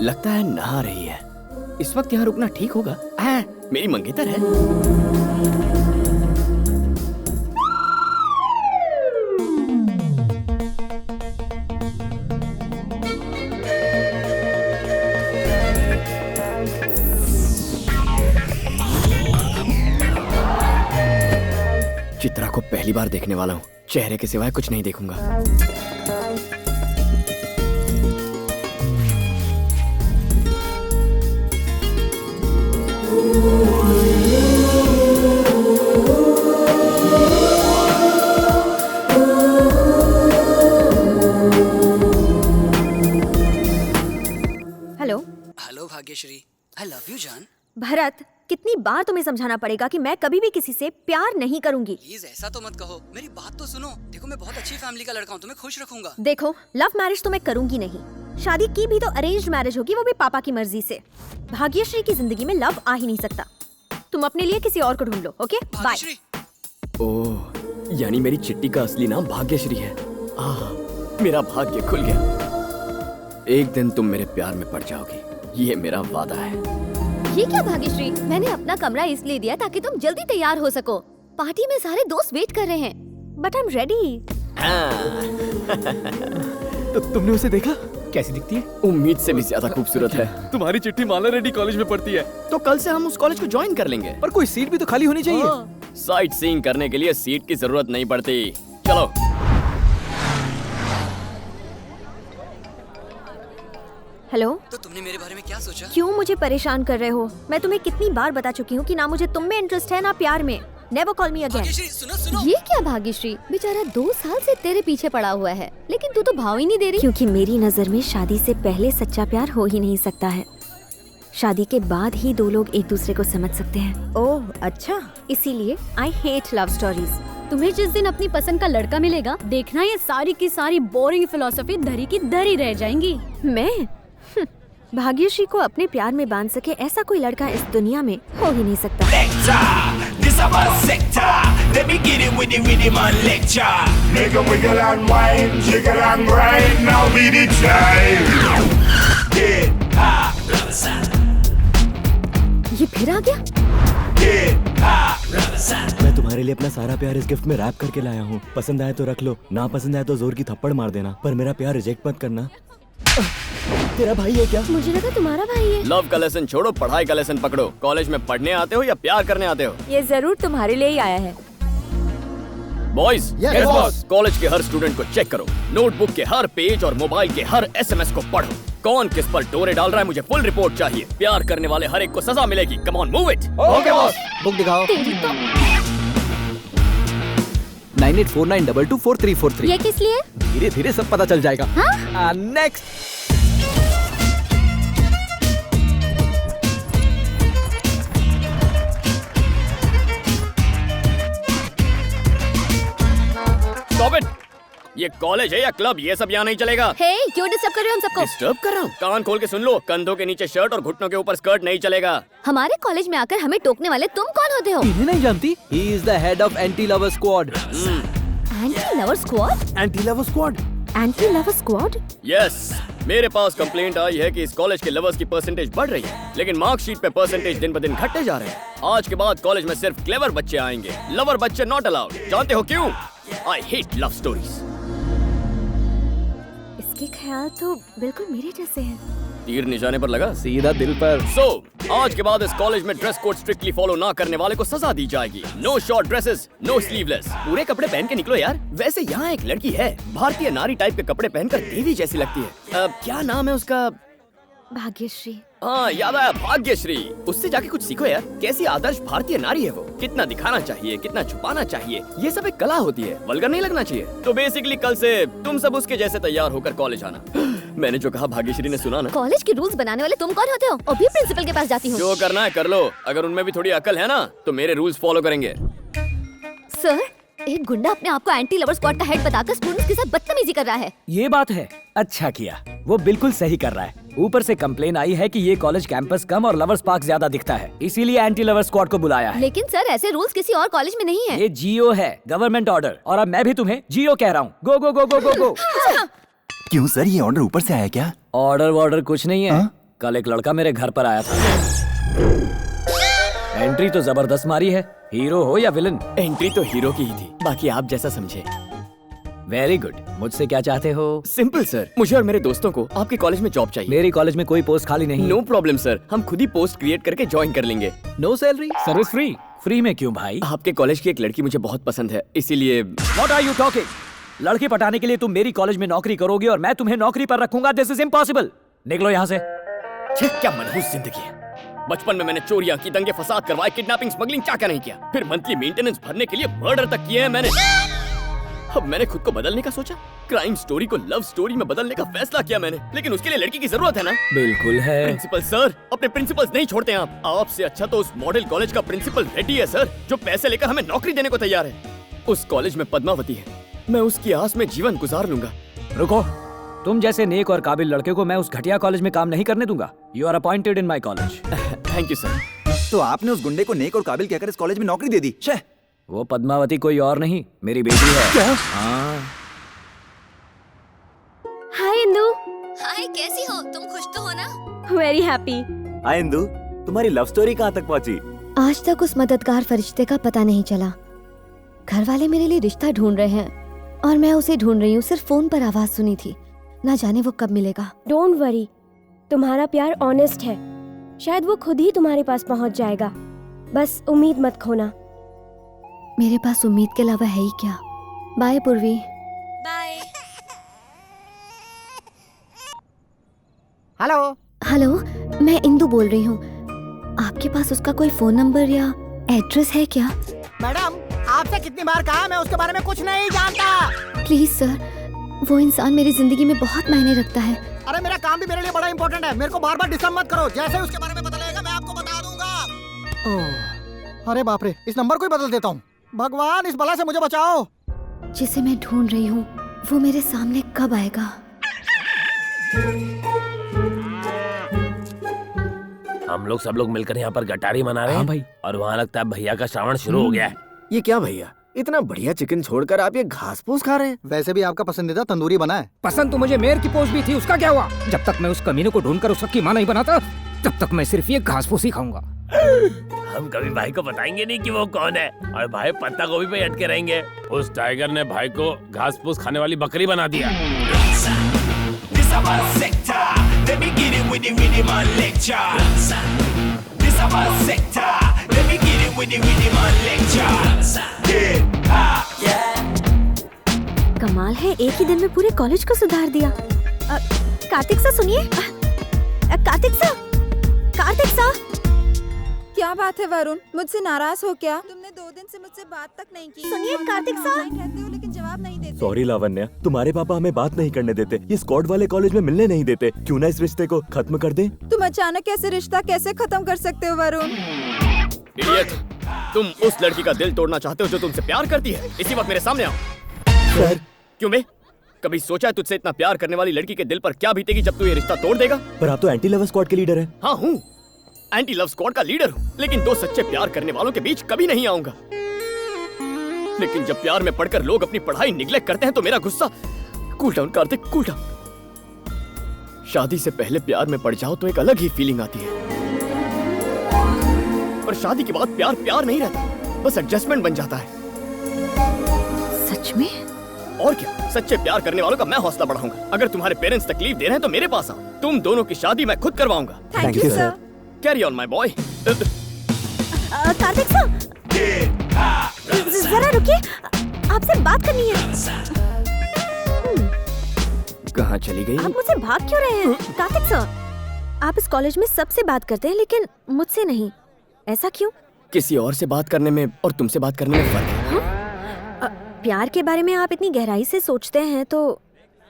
लगता है नहा रही है। इस वक्त यहाँ रुकना ठीक होगा? मेरी मंगेतर है। चित्रा को पहली बार देखने वाला हूँ। चेहरे के सिवाय कुछ नहीं देखूंगा। Hello Bhagyashree, I love you जान। भरत, कितनी बार तुम्हें समझाना पड़ेगा कि मैं कभी भी किसी से प्यार नहीं करूंगी। प्लीज ऐसा तो मत कहो, मेरी बात तो सुनो। देखो मैं बहुत अच्छी फैमिली का लड़का हूँ, तुम्हें खुश रखूंगा। देखो, लव मैरिज तो मैं करूंगी नहीं। शादी की भी तो अरेंज मैरिज होगी, वो भी पापा की मर्जी से। भाग्यश्री की जिंदगी में लव आ ही नहीं सकता। तुम अपने लिए किसी और को ढूंढ लो। Okay, bye. ओह, यानी मेरी चिट्टी का असली नाम भाग्यश्री है। मेरा भाग्य खुल गया। एक दिन तुम मेरे प्यार में पड़ जाओगी, ये मेरा वादा है। ये क्या भाग्यश्री, मैंने अपना कमरा इसलिए दिया ताकि तुम जल्दी तैयार हो सको। पार्टी में सारे दोस्त वेट कर रहे हैं, बट आई एम रेडी। तो तुमने उसे देखा? कैसी दिखती है? उम्मीद से भी ज्यादा खूबसूरत है। तुम्हारी चिट्ठी माला रेड्डी कॉलेज में पढ़ती है। तो कल से हम उस कॉलेज को ज्वाइन कर लेंगे। पर कोई सीट भी तो खाली होनी चाहिए। साइट सीइंग करने के लिए सीट की जरूरत नहीं पड़ती। चलो। हेलो। तो तुमने मेरे बारे में क्या सोचा? क्यों मुझे परेशान कर रहे हो? मैं तुम्हें कितनी बार बता चुकी हूँ कि ना मुझे तुम में इंटरेस्ट है ना प्यार में। Never call me again. सुनो सुनो। ये क्या भाग्यश्री, बेचारा 2 साल से तेरे पीछे पड़ा हुआ है, लेकिन तू तो भाव ही नहीं दे रही। क्योंकि मेरी नजर में शादी से पहले सच्चा प्यार हो ही नहीं सकता है। शादी के बाद ही 2 लोग एक दूसरे को समझ सकते हैं। ओह अच्छा, इसीलिए आई हेट लव स्टोरीज। तुम्हें जिस दिन अपनी पसंद का लड़का मिलेगा, देखना ये सारी की सारी बोरिंग फिलॉसफी धरी की धरी रह जाएंगी। मैं भाग्यश्री को अपने प्यार में बांध सके ऐसा कोई लड़का इस दुनिया में हो ही नहीं सकता। ये फिर आ गया। मैं तुम्हारे लिए अपना सारा प्यार इस गिफ्ट में रैप करके लाया हूँ। पसंद आए तो रख लो, ना पसंद आए तो जोर की थप्पड़ मार देना, पर मेरा प्यार रिजेक्ट मत करना। तेरा भाई है क्या? मुझे लगा तुम्हारा भाई है। लव का लेसन छोड़ो, पढ़ाई का लेसन पकड़ो। कॉलेज में पढ़ने आते हो या प्यार करने आते हो? ये जरूर तुम्हारे लिए ही आया है। Boys, Yes, boss. कॉलेज के हर स्टूडेंट को चेक करो। नोटबुक के हर पेज और मोबाइल के हर SMS को पढ़ो। कौन किस पर डोरे डाल रहा है, मुझे फुल रिपोर्ट चाहिए। प्यार करने वाले हर एक को सजा मिलेगी। Come on, move it. Okay boss. Book दिखाओ। 9849224343। ये किस लिए? धीरे धीरे सब पता चल जाएगा। हाँ? नेक्स्ट। Stop it. ये कॉलेज है या क्लब? ये सब यहाँ नहीं चलेगा। हे, क्यों डिस्टर्ब कर रहे हो हम सबको? डिस्टर्ब कर रहा हूँ? कान खोल के सुन लो। कंधों के नीचे शर्ट और घुटनों के ऊपर स्कर्ट नहीं चलेगा। हमारे कॉलेज में आकर हमें टोकने वाले तुम कौन होते हो? इन्हें नहीं जानती? He is the head of anti-lover squad. Anti lover squad? Anti-lover squad. Anti lover squad? Yes, मेरे पास कंप्लेंट आई है कि इस कॉलेज के लवर्स की परसेंटेज बढ़ रही है, लेकिन मार्कशीट पे परसेंटेज दिन ब दिन घटते जा रहे हैं। आज के बाद कॉलेज में सिर्फ क्लेवर बच्चे आएंगे, लवर बच्चे नॉट अलाउड। जानते हो क्यों? I hate love stories. इसके ख्याल तो बिल्कुल मेरे जैसे हैं। तीर निशाने पर लगा, सीधा दिल पर। आज के बाद इस कॉलेज में ड्रेस कोड स्ट्रिक्टली फॉलो ना करने वाले को सजा दी जाएगी। No short dresses, no sleeveless. पूरे कपड़े पहन के निकलो यार। वैसे यहाँ एक लड़की है, भारतीय नारी टाइप के कपड़े पहनकर देवी जैसी लगती है। क्या नाम है उसका? भाग्यश्री। हाँ, याद आया, भाग्यश्री। उससे जाके कुछ सीखो यार। कैसी आदर्श भारतीय नारी है वो। कितना दिखाना चाहिए, कितना छुपाना चाहिए, ये सब एक कला होती है। वल्गर नहीं लगना चाहिए। तो बेसिकली कल से तुम सब उसके जैसे तैयार होकर कॉलेज आना। मैंने जो कहा भाग्यश्री ने सुना ना? कॉलेज के रूल्स बनाने वाले तुम कौन होते हो? अभी प्रिंसिपल के पास जाती हूँ। जो करना है कर लो। अगर उनमें भी थोड़ी अकल है ना तो मेरे रूल्स फॉलो करेंगे। सर, एक गुंडा अपने आप को एंटी लवर स्क्वाड का हेड बताकर स्टूडेंट्स के साथ बदतमीजी कर रहा है। ये बात है, अच्छा किया, वो बिल्कुल सही कर रहा है। ऊपर से कंप्लेन आई है कि ये कॉलेज कैंपस कम और लवर्स पार्क ज्यादा दिखता है, इसीलिए एंटी लवर स्क्वाड को बुलाया है। लेकिन सर ऐसे रूल्स किसी और कॉलेज में नहीं है। ये जियो है, गवर्नमेंट ऑर्डर, और अब मैं भी तुम्हें जियो कह रहा हूँ। गो गो गो गो गो गो। क्यों सर, ये ऑर्डर ऊपर से आया क्या? ऑर्डर वॉर्डर कुछ नहीं है। कल एक लड़का मेरे घर पर आया था। एंट्री तो जबरदस्त मारी है, हीरो हो या विलन। एंट्री तो हीरो की ही थी, बाकी आप जैसा समझे। Very good. मुझसे क्या चाहते हो? सिंपल सर, मुझे और मेरे दोस्तों को आपके कॉलेज में जॉब चाहिए। मेरी कॉलेज में कोई पोस्ट खाली नहीं। नो प्रॉब्लम सर, हम खुद ही पोस्ट क्रिएट करके ज्वाइन कर लेंगे। No salary, service free. Free में क्यों भाई? आपके कॉलेज की एक लड़की मुझे बहुत पसंद है, इसीलिए। What are you talking? लड़की पटाने के लिए तुम मेरी कॉलेज में नौकरी करोगे और मैं तुम्हें नौकरी पर रखूंगा? This is impossible. निकलो यहाँ से। छे, क्या मनहूस जिंदगी है। बचपन में मैंने चोरियां की, दंगे फसाद करवाए, किडनैपिंग, स्मगलिंग, क्या क्या नहीं किया। फिर मंथली मेंटेनेंस भरने के लिए मर्डर तक किए हैं मैंने। अब मैंने खुद को बदलने का सोचा, क्राइम स्टोरी को लव स्टोरी में बदलने का फैसला किया मैंने, लेकिन उसके लिए लड़की की जरूरत है ना। बिल्कुल है। प्रिंसिपल सर, अपने प्रिंसिपल्स नहीं छोड़ते आप। आपसे अच्छा तो उस मॉडल कॉलेज का प्रिंसिपल रेड्डी है सर, जो पैसे लेकर हमें नौकरी देने को तैयार है। उस कॉलेज में पद्मावती है, मैं उसकी आस में जीवन गुजार लूंगा। रुको, तुम जैसे नेक और काबिल लड़के को मैं उस घटिया कॉलेज में काम नहीं करने दूंगा। You are appointed in my college. Thank you sir. तो आपने उस गुंडे को नेक और काबिल कहकर इस कॉलेज में नौकरी दे दी? शे! वो पद्मावती कोई और नहीं, मेरी बेटी है। क्या? हाँ। हाय इंदु। हाय, कैसी हो तुम? खुश तो हो ना? Very happy. हाय इंदु, तुम्हारी लव स्टोरी कहाँ तक पहुँची? आज तक उस मददगार फरिश्ते का पता नहीं चला। घर वाले मेरे लिए रिश्ता ढूंढ रहे हैं और मैं उसे ढूंढ रही हूँ। सिर्फ फोन पर आवाज सुनी थी, ना जाने वो कब मिलेगा। डोंट वरी, तुम्हारा प्यार ऑनेस्ट है, शायद वो खुद ही तुम्हारे पास पहुंच जाएगा। बस उम्मीद मत खोना। मेरे पास उम्मीद के अलावा है ही क्या। बाय पूर्वी। बाय। हेलो। हेलो, मैं इंदु बोल रही हूँ। आपके पास उसका कोई फोन नंबर या एड्रेस है क्या? मैडम, आपसे कितनी बार कहा, मैं उसके बारे में कुछ नहीं जानता। प्लीज सर, वो इंसान मेरी जिंदगी में बहुत मायने रखता है। अरे मेरा काम भी मेरे लिए बड़ा इंपॉर्टेंट है, मेरे को बार बार डिस्टर्ब मत करो। जैसे ही उसके बारे में पता लगेगा मैं आपको बता दूंगा। ओह, अरे बाप रे, इस नंबर को ही बदल देता हूँ। भगवान, इस बला से मुझे बचाओ। जिसे मैं ढूंढ रही हूँ वो मेरे सामने कब आएगा? हम लोग सब लोग मिलकर यहाँ पर गटारी मना रहे हैं। हाँ भाई। और वहाँ लगता है भैया का श्रावण शुरू हो गया है। ये क्या भैया, इतना बढ़िया चिकन छोड़कर आप ये घास फूस खा रहे हैं? वैसे भी आपका पसंदीदा तंदूरी बना है। पसंद तो मुझे मेयर की पोस्ट भी थी, उसका क्या हुआ? जब तक मैं उस कमीने को ढूंढकर उसका कीमा नहीं बनाता तब तक मैं सिर्फ ये घास फूस ही खाऊंगा। हम कभी भाई को बताएंगे नहीं कि वो कौन है, और भाई पत्ता गोभी पे अटके रहेंगे। उस टाइगर ने भाई को घास फूस खाने वाली बकरी बना दिया। कमाल है, एक ही दिन में पूरे कॉलेज को सुधार दिया। कार्तिक सर सुनिए। Kartik sir, Kartik sir. क्या बात है वरुण, मुझसे नाराज हो क्या? तुमने 2 दिन से मुझसे बात तक नहीं की। सुनिए कार्तिक सर। कहते हो लेकिन जवाब नहीं देते। सॉरी लावण्या, तुम्हारे पापा हमें बात नहीं करने देते, ये स्क्वाड वाले कॉलेज में मिलने नहीं देते। क्यों ना इस रिश्ते को खत्म कर दें? तुम अचानक ऐसे रिश्ता कैसे खत्म कर सकते हो वरुण? इडियट, तुम उस लड़की का दिल तोड़ना चाहते हो जो तुमसे प्यार करती है। इसी वक्त मेरे सामने आओ। सर। क्यों बे? कभी सोचा है तुझसे इतना प्यार करने वाली लड़की के दिल पर क्या बीतेगी जब तू ये रिश्ता तोड़ देगा? पर आप तो एंटी लवर स्क्वाड के लीडर हैं। हाँ हूँ, एंटी लव स्क्वाड का लीडर हूँ, लेकिन 2 सच्चे प्यार करने वालों के बीच कभी नहीं आऊंगा। लेकिन जब प्यार में पड़कर लोग अपनी पढ़ाई निग्लेक्ट करते हैं तो मेरा गुस्सा। Cool down Kartik, cool down. शादी से पहले प्यार में पड़ जाओ तो एक अलग ही फीलिंग आती है, पर शादी के बाद प्यार प्यार नहीं रहता, बस एडजस्टमेंट बन जाता है। सच में? और क्या, सच्चे प्यार करने वालों का मैं हौसला बढ़ाऊंगा। अगर तुम्हारे पेरेंट्स तकलीफ दे रहे हैं तो मेरे पास आओ, तुम दोनों की शादी मैं खुद करवाऊंगा। Thank you sir. Carry on my boy. Kartik sir, जरा रुकिए, आपसे बात करनी है। कहाँ चली गई? आप मुझसे भाग क्यों रहे हैं? कार्तिक सर, आप इस कॉलेज में सबसे बात करते हैं लेकिन मुझसे नहीं, ऐसा क्यों? किसी और से बात करने में और तुमसे बात करने में फर्क है। प्यार के बारे में आप इतनी गहराई से सोचते हैं तो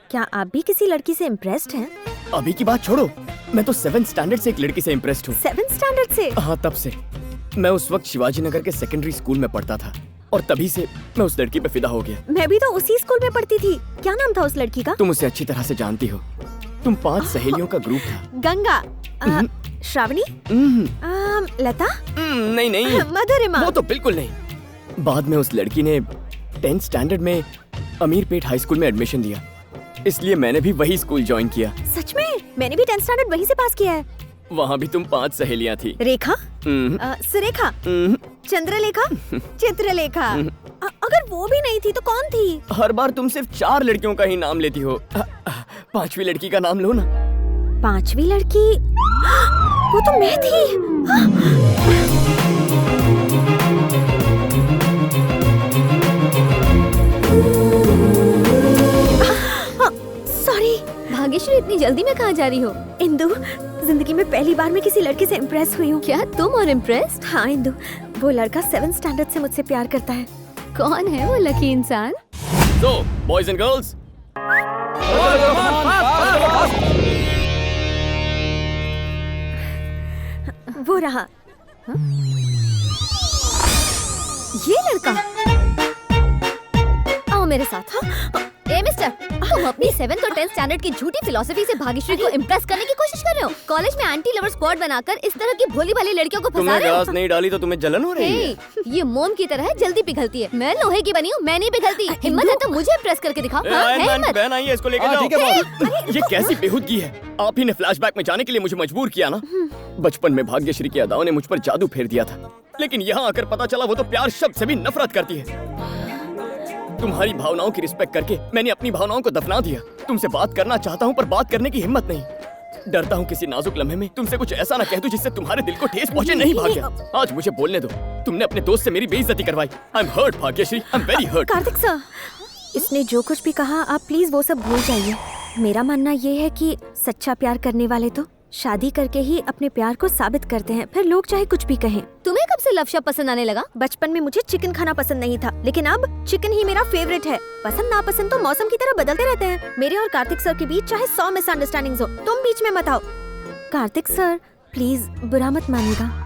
क्या आप भी किसी लड़की से इम्प्रेस्ड हैं? अभी की बात छोड़ो, मैं तो 7th स्टैंडर्ड से एक लड़की से इम्प्रेस्ड हूँ। 7th स्टैंडर्ड से? हाँ, तब से। मैं उस वक्त शिवाजी नगर के सेकेंडरी स्कूल में पढ़ता था। और तभी से मैं उस लड़की पे फिदा हो गया। मैं भी तो उसी स्कूल में पढ़ती थी। क्या नाम था उस लड़की का? तुम उसे अच्छी तरह से जानती हो। तुम 5 सहेलियों का ग्रुप था। गंगा, श्रावणी, लता, नहीं नहीं, मधुरिमा। वो तो बिल्कुल नहीं। बाद में उस लड़की ने 10th स्टैंडर्ड में अमीरपेट हाई स्कूल में एडमिशन दिया, इसलिए मैंने भी वही स्कूल ज्वाइन किया। सच में? मैंने भी 10th स्टैंडर्ड वहीं से पास किया है। वहाँ भी तुम 5 सहेलियाँ थी। रेखा, सुरेखा, चंद्रलेखा, चित्रलेखा। अगर वो भी नहीं थी तो कौन थी? हर बार तुम सिर्फ 4 लड़कियों का ही नाम लेती हो। 5वीं लड़की का नाम लो ना। 5वीं लड़की? वो तो मैं थी। सॉरी। भाग्यश्री, इतनी जल्दी में कहाँ जा रही हो? इंदु, जिंदगी में पहली बार मैं किसी लड़के से इम्प्रेस हुई हूँ। क्या तुम और इम्प्रेस्ड? हाँ इंदु, वो लड़का 7th स्टैंडर्ड से मुझसे प्यार करता है। कौन है वो लकी इंसान? So, boys and girls, वो रहा। ये लड़का। आओ मेरे साथ। ए मिस्टर, तुम अपनी 7th और 10th स्टैंडर्ड की झूठी फिलॉसफी से भाग्यश्री को इम्प्रेस करने की कोशिश कर रहे हो। कॉलेज में एंटी लवर स्क्वाड बनाकर इस तरह की भोली भाली लड़कियों को फंसा तुमने रहे हो। गैस नहीं डाली तो तुम्हें जलन हो रही है? ये मोम की तरह जल्दी पिघलती है। मैं लोहे की बनी हूँ, मैं नहीं पिघलती। हिम्मत है तो मुझे इम्प्रेस करके दिखाओ। हाँ, है हिम्मत? बहन आई है, इसको लेकर जाओ। ये कैसी बेहूदगी है? आप ही ने फ्लैशबैक में जाने के लिए मुझे मजबूर किया ना। बचपन में भाग्यश्री की अदाओं ने मुझ पर जादू फेर दिया था, लेकिन यहाँ आकर पता चला वो तो प्यार शब्द से भी नफरत करती है। तुम्हारी भावनाओं की रिस्पेक्ट करके मैंने अपनी भावनाओं को दफना दिया। तुमसे बात करना चाहता हूँ पर बात करने की हिम्मत नहीं। डरता हूँ किसी नाजुक लम्हे में तुमसे कुछ ऐसा ना कह दूं जिससे तुम्हारे दिल को ठेस पहुंचे। नहीं भाग्य, आज मुझे बोलने दो। तुमने अपने दोस्त से मेरी बेइज्जती करवाई। I am hurt Bhagyashree, I am very hurt. Kartik sir, इसने जो कुछ भी कहा आप प्लीज वो सब भूल जाइए। मेरा मानना ये है कि सच्चा प्यार करने वाले तो शादी करके ही अपने प्यार को साबित करते हैं, फिर लोग चाहे कुछ भी कहें। तुम्हें कब से लव शब्द पसंद आने लगा? बचपन में मुझे चिकन खाना पसंद नहीं था, लेकिन अब चिकन ही मेरा फेवरेट है। पसंद नापसंद तो मौसम की तरह बदलते रहते हैं। मेरे और कार्तिक सर के बीच चाहे 100 मिसअंडरस्टैंडिंग्स हो, तुम बीच में मत आओ। कार्तिक सर प्लीज बुरा मत मानिएगा।